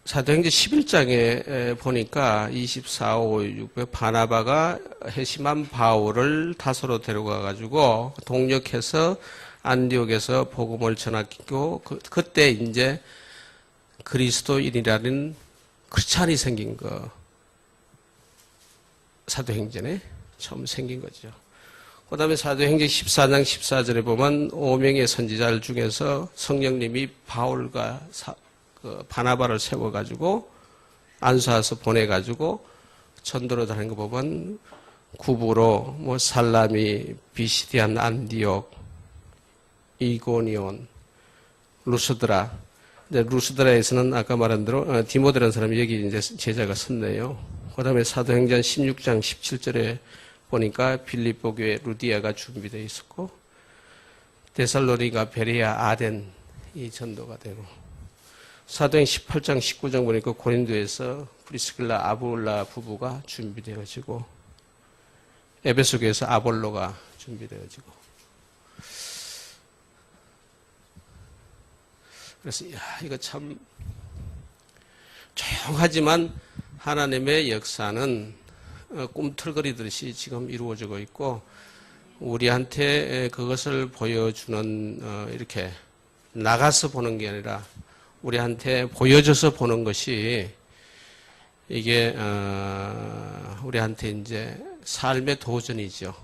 사도행전 11장에 보니까 24, 5, 6 바나바가 회심한 바울을 다소로 데려가 가지고 동력해서 안디옥에서 복음을 전하고 그때 이제 그리스도인이라는 크리스찬이 생긴 거 사도행전에 처음 생긴 거죠. 그 다음에 사도행전 14장 14절에 보면 5명의 선지자들 중에서 성령님이 바울과 바나바를 세워가지고 안수하서 보내가지고 전도로 다니는 거 보면 구부로 뭐 살라미, 비시디안 안디옥, 이고니온, 루스드라. 이제 루스드라에서는 아까 말한 대로 디모데라는 사람이 여기 이제 제자가 섰네요. 그다음에 사도행전 16장 17절에 보니까 빌립보 교회 루디아가 준비되어 있었고, 데살로니가, 베레아, 아덴 이 전도가 되고, 사도행 18장 19장 보니까 고린도에서 프리스길라, 아볼라 부부가 준비되어지고, 에베소 교회에서 아볼로가 준비되어지고. 그래서 이거 참 조용하지만 하나님의 역사는 꿈틀거리듯이 지금 이루어지고 있고, 우리한테 그것을 보여주는, 이렇게 나가서 보는 게 아니라 우리한테 보여줘서 보는 것이 이게 우리한테 이제 삶의 도전이죠.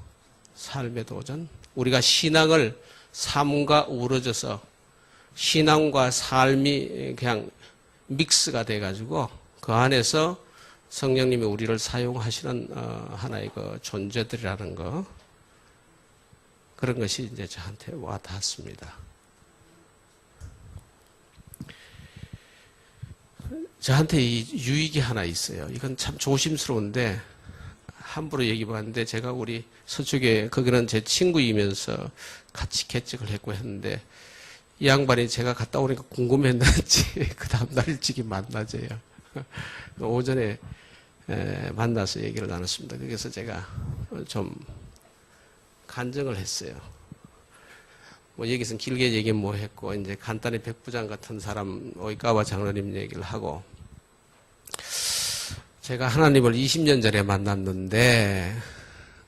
삶의 도전. 우리가 신앙을 삶과 우러져서 신앙과 삶이 그냥 믹스가 돼가지고 그 안에서 성령님이 우리를 사용하시는 하나의 그 존재들이라는 거, 그런 것이 이제 저한테 와 닿았습니다. 저한테 이 유익이 하나 있어요. 이건 참 조심스러운데 함부로 얘기해봤는데, 제가 우리 서쪽에 거기는 제 친구이면서 같이 개척을 했고 했는데, 이 양반이 제가 갔다 오니까 궁금했는지 그 다음날 일찍이 만나져요. 오전에 만나서 얘기를 나눴습니다. 그래서 제가 좀 간증을 했어요. 뭐 여기서 길게 얘기 뭐 했고, 이제 간단히 백부장 같은 사람 오이카와 장로님 얘기를 하고, 제가 하나님을 20년 전에 만났는데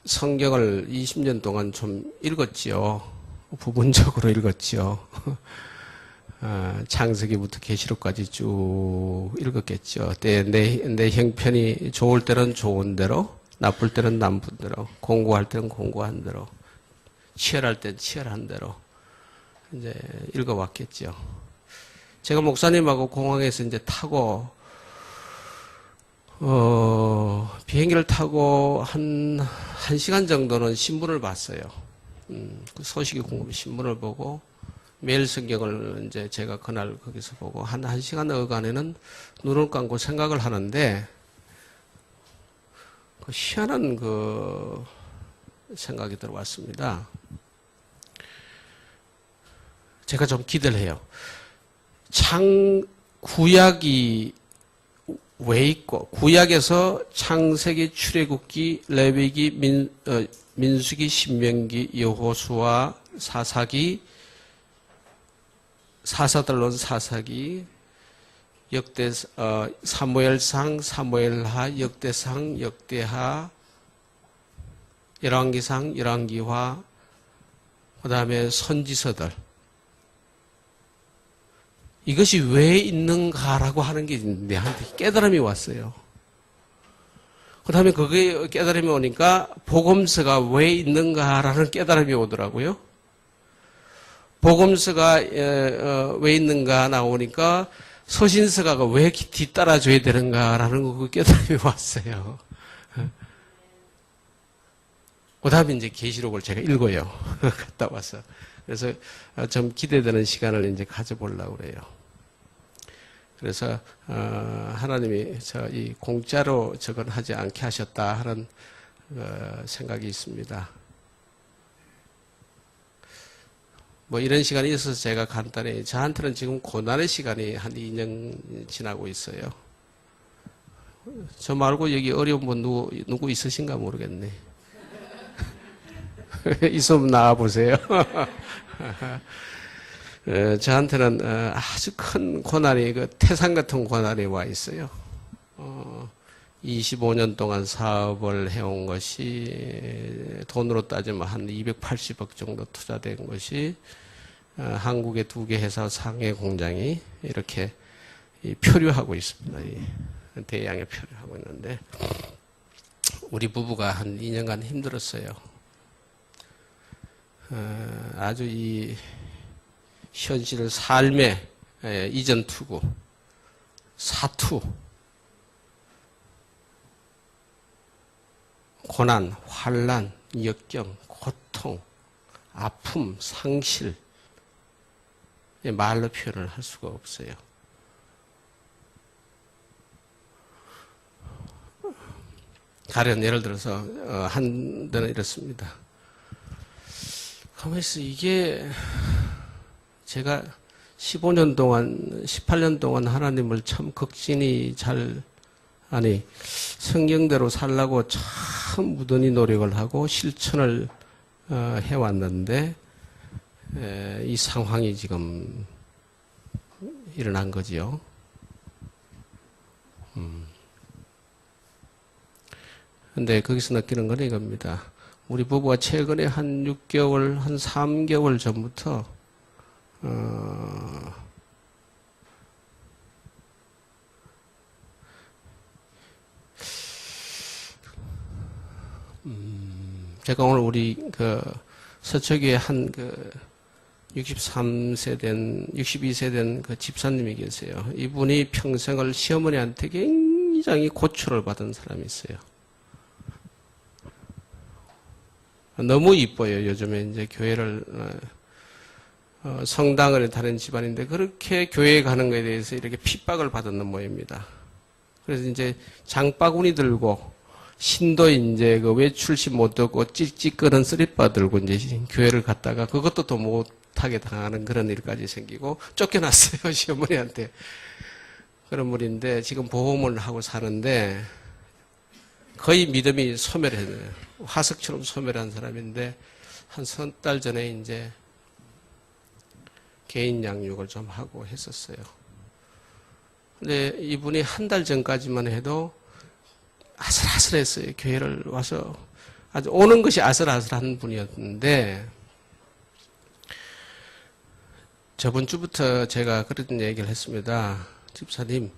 성경을 20년 동안 좀 읽었지요. 부분적으로 읽었지요. 창세기부터 계시록까지 쭉 읽었겠죠. 내 형편이 좋을 때는 좋은 대로, 나쁠 때는 나쁜 대로, 공부할 때는 공부한 대로, 치열할 때는 치열한 대로 이제 읽어왔겠죠. 제가 목사님하고 공항에서 이제 타고 비행기를 타고 한 1시간 정도는 신문을 봤어요. 그 소식이 궁금해 신문을 보고, 매일 성경을 이제 제가 그날 거기서 보고, 한 1시간 어간에는 눈을 감고 생각을 하는데, 그 희한한 그 생각이 들어왔습니다. 제가 좀 기대를 해요. 구약이 왜 있고, 구약에서 창세기, 출애굽기, 레위기, 민수기, 신명기, 여호수아, 사사기, 사사들론 사사기, 사무엘상, 사무엘하, 역대상, 역대하, 열왕기상, 열왕기화, 그 다음에 선지서들. 이것이 왜 있는가라고 하는 게 내한테 깨달음이 왔어요. 그 다음에 그게 깨달음이 오니까 복음서가 왜 있는가라는 깨달음이 오더라고요. 복음서가 왜 있는가 나오니까 서신서가 왜 뒤따라줘야 되는가라는 그 깨달음이 왔어요. 그 다음에 이제 계시록을 제가 읽어요. 갔다 와서. 그래서 좀 기대되는 시간을 이제 가져보려고 그래요. 그래서 하나님이 이 공짜로 저건 하지 않게 하셨다 하는 생각이 있습니다. 뭐 이런 시간이 있어서 제가 간단히, 저한테는 지금 고난의 시간이 한 2년 지나고 있어요. 저 말고 여기 어려운 분 누구 있으신가 모르겠네. 있으면 나와보세요. 저한테는 아주 큰 고난이, 그 태산 같은 고난이 와 있어요. 25년 동안 사업을 해온 것이 돈으로 따지면 한 280억 정도 투자된 것이 한국의 2개 회사 상해 공장이 이렇게 표류하고 있습니다. 대양에 표류하고 있는데, 우리 부부가 한 2년간 힘들었어요. 아주 이 현실 삶의 이전 투구, 사투, 고난, 환난, 역경, 고통, 아픔, 상실, 말로 표현을 할 수가 없어요. 가령 예를 들어서 한 데는 이렇습니다. 가만있어, 이게 제가 15년 동안, 18년 동안 하나님을 참 극진히 성경대로 살라고 참 무던히 노력을 하고 실천을 해왔는데, 이 상황이 지금 일어난 거지요. 근데 거기서 느끼는 건 이겁니다. 우리 부부가 최근에 한 6개월, 한 3개월 전부터, 제가 오늘 우리 서초교에 한 63세 된, 62세 된 그 집사님이 계세요. 이분이 평생을 시어머니한테 굉장히 고초를 받은 사람이 있어요. 너무 이뻐요. 요즘에 이제 교회를, 성당을 다른 집안인데 그렇게 교회에 가는 것에 대해서 이렇게 핍박을 받았는 모입니다. 그래서 이제 장바구니 들고 신도 이제 그 외출시 못 듣고 찌끄는 쓰리빠 들고 이제 교회를 갔다가 그것도 더 못하게 당하는 그런 일까지 생기고 쫓겨났어요. 시어머니한테. 그런 분인데 지금 보험을 하고 사는데 거의 믿음이 소멸했네요. 화석처럼 소멸한 사람인데 한 3달 전에 이제 개인 양육을 좀 하고 했었어요. 근데 이분이 한 달 전까지만 해도 아슬아슬했어요. 교회를 와서 아주 오는 것이 아슬아슬한 분이었는데 저번 주부터 제가 그런 얘기를 했습니다. 집사님,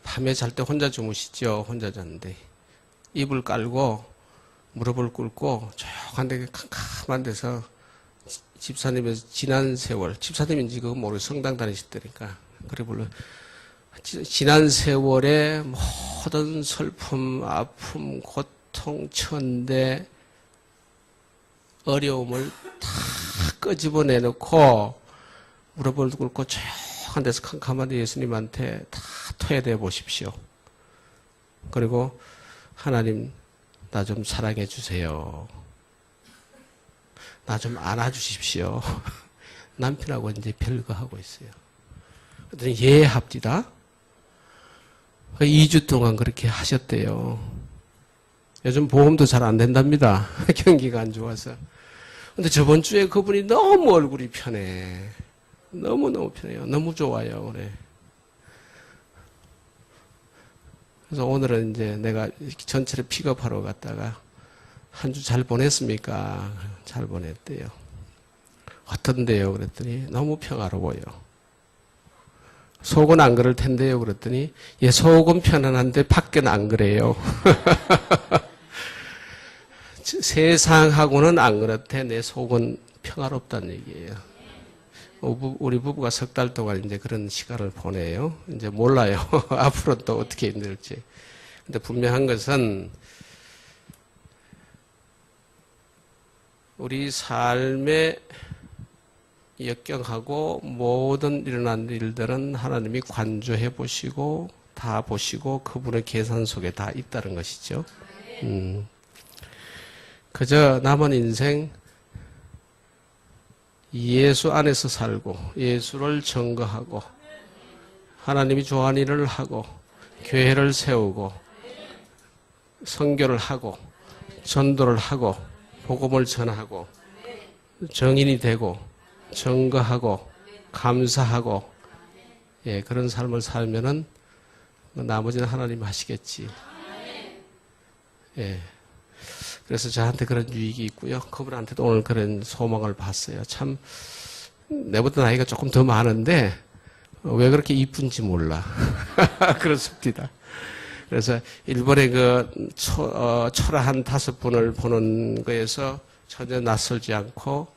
밤에 잘 때 혼자 주무시죠? 혼자 잤는데 이불 깔고 무릎을 꿇고 조용한 데 캄캄한 데서 집사님의 지난 세월, 집사님인지 그건 모르고 성당 다니실 때니까 그래 불러 지난 세월의 모든 슬픔, 아픔, 고통, 천대, 어려움을 다 끄집어내놓고 무릎을 꿇고 조용한 데서 캄캄한 데 예수님한테 다 토해내 보십시오. 그리고 하나님, 나 좀 사랑해 주세요. 나 좀 안아주십시오. 남편하고 이제 별거 하고 있어요. 그랬더니 예 합디다. 2주 동안 그렇게 하셨대요. 요즘 보험도 잘 안 된답니다. 경기가 안 좋아서. 근데 저번 주에 그분이 너무 얼굴이 편해. 너무너무 편해요. 너무 좋아요. 그래. 그래서 오늘은 이제 내가 전체를 픽업하러 갔다가 한 주 잘 보냈습니까? 잘 보냈대요. 어떤데요? 그랬더니 너무 평화로워요. 속은 안 그럴 텐데요. 그랬더니 예, 속은 편안한데 밖에는 안 그래요. 세상하고는 안 그렇대. 내 속은 평화롭다는 얘기예요. 우리 부부가 석 달 동안 이제 그런 시간을 보내요. 이제 몰라요. 앞으로 또 어떻게 힘들지. 근데 분명한 것은 우리 삶의 역경하고 모든 일어난 일들은 하나님이 관조해 보시고 다 보시고 그분의 계산 속에 다 있다는 것이죠. 그저 남은 인생 예수 안에서 살고 예수를 증거하고 하나님이 좋아하는 일을 하고 교회를 세우고 선교를 하고 전도를 하고 복음을 전하고 정인이 되고 증거하고 감사하고 예, 그런 삶을 살면은 나머지는 하나님이 하시겠지. 예. 그래서 저한테 그런 유익이 있고요. 그분한테도 오늘 그런 소망을 봤어요. 참 내보다 나이가 조금 더 많은데 왜 그렇게 이쁜지 몰라. 그렇습니다. 그래서 일본의 그 초라한 5분을 보는 거에서 전혀 낯설지 않고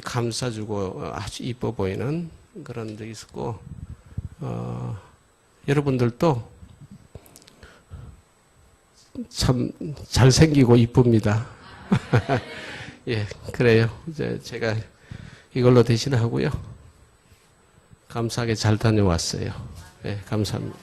감싸주고 아주 이뻐 보이는 그런 적이 있었고 여러분들도 참 잘생기고 이쁩니다. 예, 그래요. 이제 제가 이걸로 대신하고요. 감사하게 잘 다녀왔어요. 예, 감사합니다.